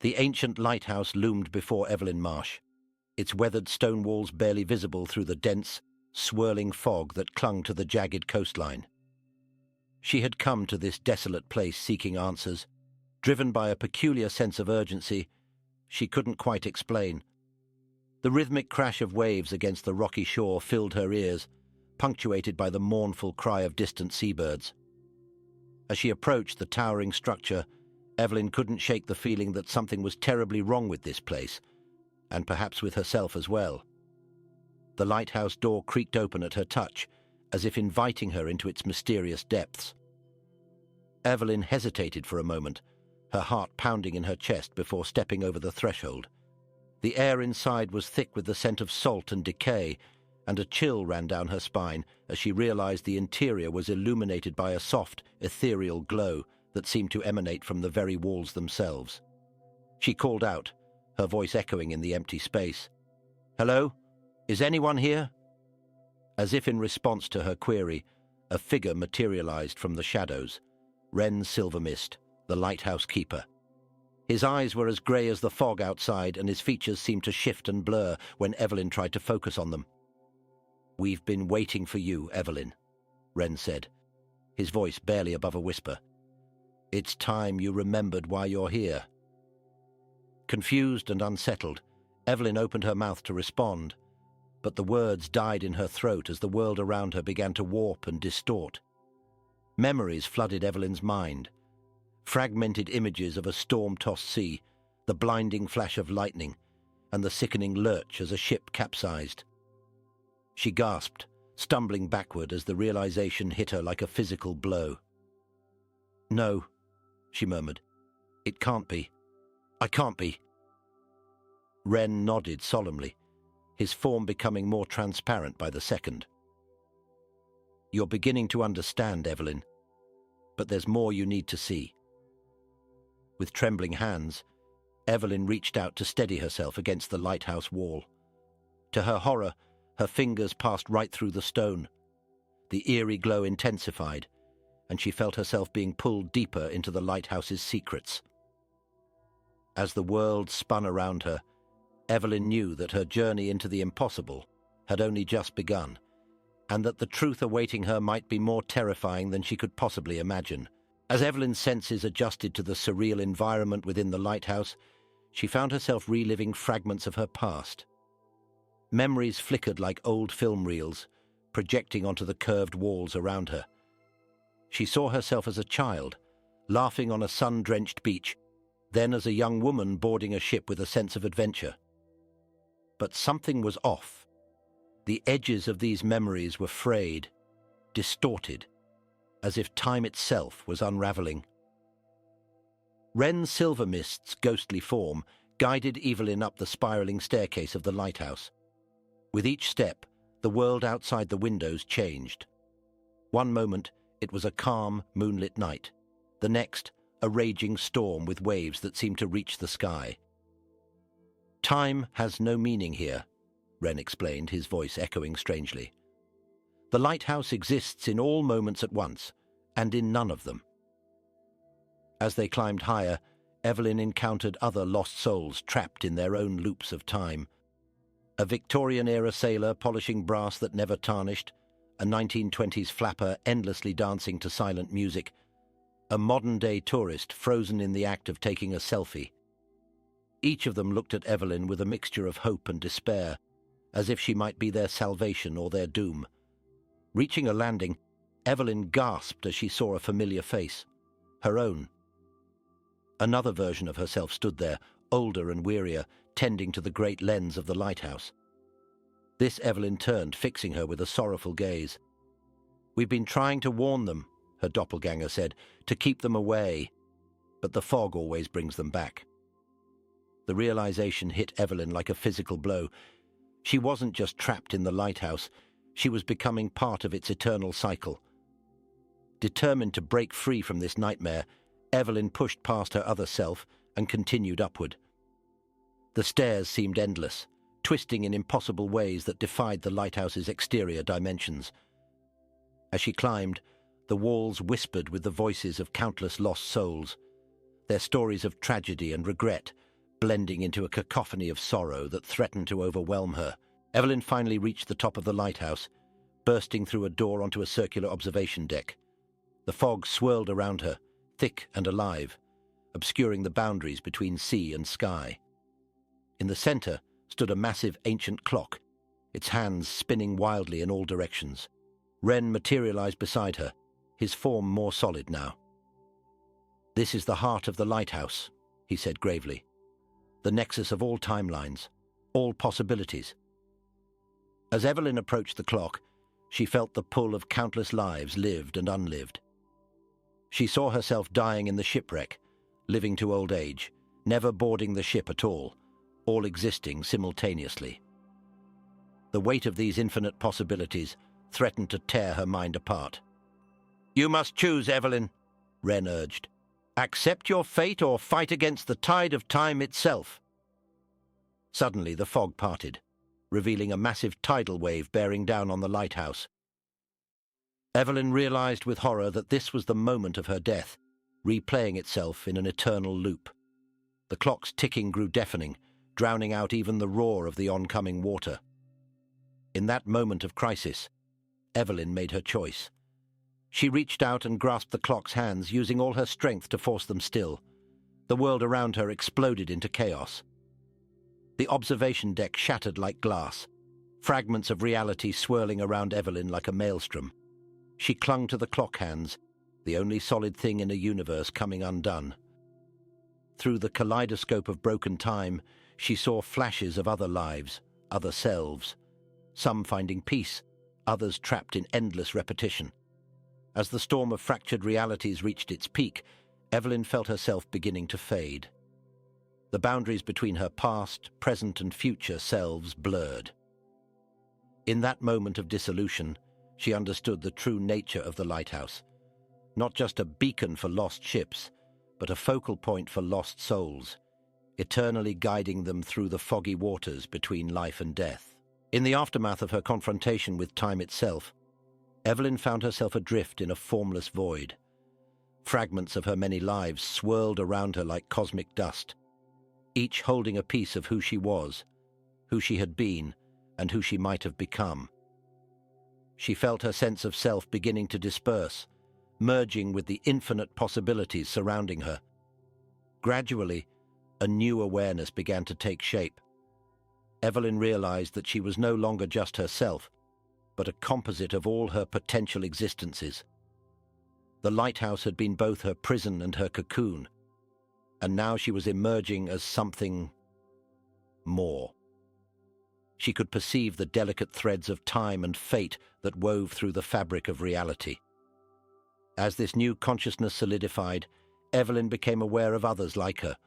The ancient lighthouse loomed before Evelyn Marsh, its weathered stone walls barely visible through the dense, swirling fog that clung to the jagged coastline. She had come to this desolate place seeking answers, driven by a peculiar sense of urgency she couldn't quite explain. The rhythmic crash of waves against the rocky shore filled her ears, punctuated by the mournful cry of distant seabirds. As she approached the towering structure, Evelyn couldn't shake the feeling that something was terribly wrong with this place, and perhaps with herself as well. The lighthouse door creaked open at her touch, as if inviting her into its mysterious depths. Evelyn hesitated for a moment, her heart pounding in her chest before stepping over the threshold. The air inside was thick with the scent of salt and decay, and a chill ran down her spine as she realized the interior was illuminated by a soft, ethereal glow that seemed to emanate from the very walls themselves. She called out, her voice echoing in the empty space. "Hello? Is anyone here?" As if in response to her query, a figure materialized from the shadows, Wren Silvermist, the lighthouse keeper. His eyes were as grey as the fog outside, and his features seemed to shift and blur when Evelyn tried to focus on them. "We've been waiting for you, Evelyn," Wren said, his voice barely above a whisper. "It's time you remembered why you're here." Confused and unsettled, Evelyn opened her mouth to respond, but the words died in her throat as the world around her began to warp and distort. Memories flooded Evelyn's mind. Fragmented images of a storm-tossed sea, the blinding flash of lightning, and the sickening lurch as a ship capsized. She gasped, stumbling backward as the realization hit her like a physical blow. "No," she murmured. "It can't be. I can't be." Wren nodded solemnly, his form becoming more transparent by the second. "You're beginning to understand, Evelyn, but there's more you need to see." With trembling hands, Evelyn reached out to steady herself against the lighthouse wall. To her horror, her fingers passed right through the stone. The eerie glow intensified, and she felt herself being pulled deeper into the lighthouse's secrets. As the world spun around her, Evelyn knew that her journey into the impossible had only just begun, and that the truth awaiting her might be more terrifying than she could possibly imagine. As Evelyn's senses adjusted to the surreal environment within the lighthouse, she found herself reliving fragments of her past. Memories flickered like old film reels, projecting onto the curved walls around her. She saw herself as a child, laughing on a sun-drenched beach, then as a young woman boarding a ship with a sense of adventure. But something was off. The edges of these memories were frayed, distorted, as if time itself was unraveling. Wren Silvermist's ghostly form guided Evelyn up the spiraling staircase of the lighthouse. With each step, the world outside the windows changed. One moment, it was a calm, moonlit night. The next, a raging storm with waves that seemed to reach the sky. "Time has no meaning here," Wren explained, his voice echoing strangely. "The lighthouse exists in all moments at once, and in none of them." As they climbed higher, Evelyn encountered other lost souls trapped in their own loops of time. A Victorian-era sailor polishing brass that never tarnished, a 1920s flapper endlessly dancing to silent music, a modern-day tourist frozen in the act of taking a selfie. Each of them looked at Evelyn with a mixture of hope and despair, as if she might be their salvation or their doom. Reaching a landing, Evelyn gasped as she saw a familiar face, her own. Another version of herself stood there, older and wearier, tending to the great lens of the lighthouse. This Evelyn turned, fixing her with a sorrowful gaze. "We've been trying to warn them," her doppelganger said, "to keep them away, but the fog always brings them back." The realization hit Evelyn like a physical blow. She wasn't just trapped in the lighthouse, she was becoming part of its eternal cycle. Determined to break free from this nightmare, Evelyn pushed past her other self and continued upward. The stairs seemed endless, twisting in impossible ways that defied the lighthouse's exterior dimensions. As she climbed, the walls whispered with the voices of countless lost souls, their stories of tragedy and regret blending into a cacophony of sorrow that threatened to overwhelm her. Evelyn finally reached the top of the lighthouse, bursting through a door onto a circular observation deck. The fog swirled around her, thick and alive, obscuring the boundaries between sea and sky. In the center stood a massive ancient clock, its hands spinning wildly in all directions. Wren materialized beside her, his form more solid now. "This is the heart of the lighthouse," he said gravely. "The nexus of all timelines, all possibilities." As Evelyn approached the clock, she felt the pull of countless lives lived and unlived. She saw herself dying in the shipwreck, living to old age, never boarding the ship at all existing simultaneously. The weight of these infinite possibilities threatened to tear her mind apart. "You must choose, Evelyn," Wren urged. "Accept your fate or fight against the tide of time itself." Suddenly the fog parted, revealing a massive tidal wave bearing down on the lighthouse. Evelyn realized with horror that this was the moment of her death, replaying itself in an eternal loop. The clock's ticking grew deafening, drowning out even the roar of the oncoming water. In that moment of crisis, Evelyn made her choice. She reached out and grasped the clock's hands, using all her strength to force them still. The world around her exploded into chaos. The observation deck shattered like glass, fragments of reality swirling around Evelyn like a maelstrom. She clung to the clock hands, the only solid thing in a universe coming undone. Through the kaleidoscope of broken time, she saw flashes of other lives, other selves, some finding peace, others trapped in endless repetition. As the storm of fractured realities reached its peak, Evelyn felt herself beginning to fade. The boundaries between her past, present, and future selves blurred. In that moment of dissolution, she understood the true nature of the lighthouse. Not just a beacon for lost ships, but a focal point for lost souls, eternally guiding them through the foggy waters between life and death. In the aftermath of her confrontation with time itself, Evelyn found herself adrift in a formless void. Fragments of her many lives swirled around her like cosmic dust, each holding a piece of who she was, who she had been, and who she might have become. She felt her sense of self beginning to disperse, merging with the infinite possibilities surrounding her. Gradually, a new awareness began to take shape. Evelyn realized that she was no longer just herself, but a composite of all her potential existences. The lighthouse had been both her prison and her cocoon, and now she was emerging as something more. She could perceive the delicate threads of time and fate that wove through the fabric of reality. As this new consciousness solidified, Evelyn became aware of others like her,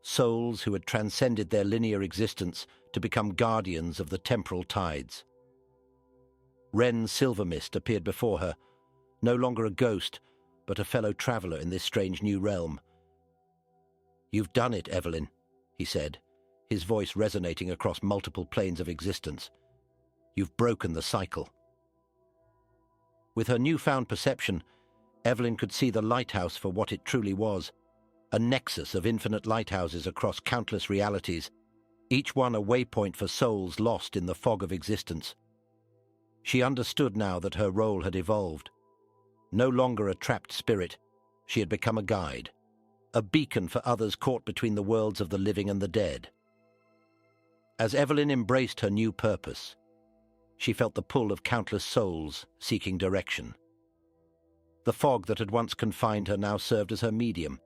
souls who had transcended their linear existence to become guardians of the temporal tides. Wren Silvermist appeared before her, no longer a ghost, but a fellow traveler in this strange new realm. "You've done it, Evelyn," he said, his voice resonating across multiple planes of existence. "You've broken the cycle." With her newfound perception, Evelyn could see the lighthouse for what it truly was, a nexus of infinite lighthouses across countless realities, each one a waypoint for souls lost in the fog of existence. She understood now that her role had evolved. No longer a trapped spirit, she had become a guide, a beacon for others caught between the worlds of the living and the dead. As Evelyn embraced her new purpose, she felt the pull of countless souls seeking direction. The fog that had once confined her now served as her medium,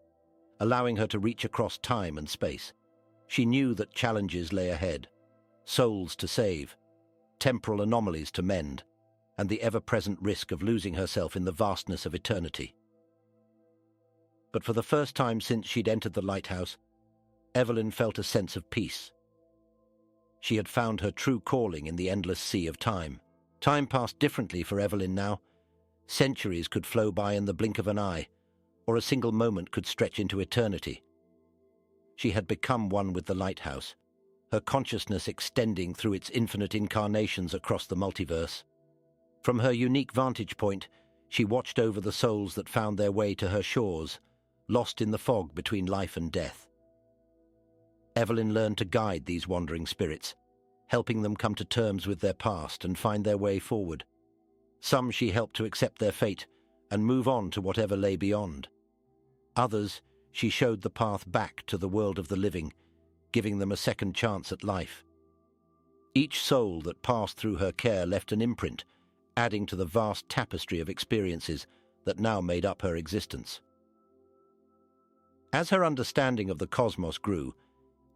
allowing her to reach across time and space. She knew that challenges lay ahead, souls to save, temporal anomalies to mend, and the ever-present risk of losing herself in the vastness of eternity. But for the first time since she'd entered the lighthouse, Evelyn felt a sense of peace. She had found her true calling in the endless sea of time. Time passed differently for Evelyn now. Centuries could flow by in the blink of an eye, or a single moment could stretch into eternity. She had become one with the lighthouse, her consciousness extending through its infinite incarnations across the multiverse. From her unique vantage point, she watched over the souls that found their way to her shores, lost in the fog between life and death. Evelyn learned to guide these wandering spirits, helping them come to terms with their past and find their way forward. Some she helped to accept their fate and move on to whatever lay beyond. Others she showed the path back to the world of the living, giving them a second chance at life. Each soul that passed through her care left an imprint, adding to the vast tapestry of experiences that now made up her existence. As her understanding of the cosmos grew,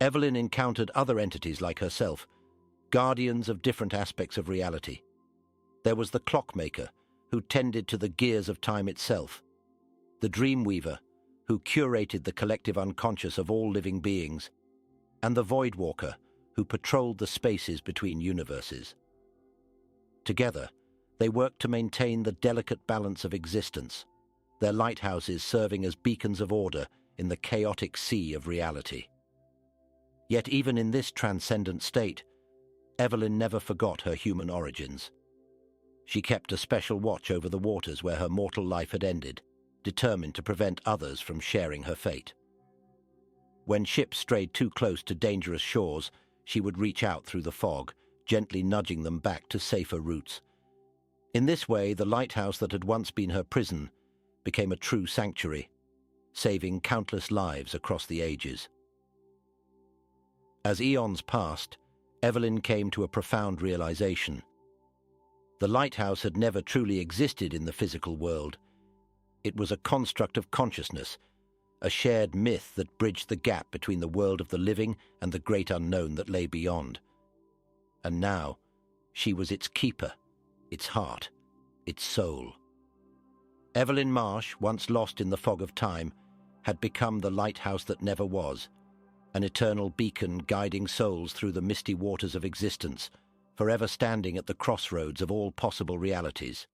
Evelyn encountered other entities like herself, guardians of different aspects of reality. There was the clockmaker, who tended to the gears of time itself, the dreamweaver, who curated the collective unconscious of all living beings, and the voidwalker, who patrolled the spaces between universes. Together, they worked to maintain the delicate balance of existence, their lighthouses serving as beacons of order in the chaotic sea of reality. Yet even in this transcendent state, Evelyn never forgot her human origins. She kept a special watch over the waters where her mortal life had ended, determined to prevent others from sharing her fate. When ships strayed too close to dangerous shores, she would reach out through the fog, gently nudging them back to safer routes. In this way, the lighthouse that had once been her prison became a true sanctuary, saving countless lives across the ages. As eons passed, Evelyn came to a profound realization. The lighthouse had never truly existed in the physical world. It was a construct of consciousness, a shared myth that bridged the gap between the world of the living and the great unknown that lay beyond. And now, she was its keeper, its heart, its soul. Evelyn Marsh, once lost in the fog of time, had become the lighthouse that never was, an eternal beacon guiding souls through the misty waters of existence, forever standing at the crossroads of all possible realities.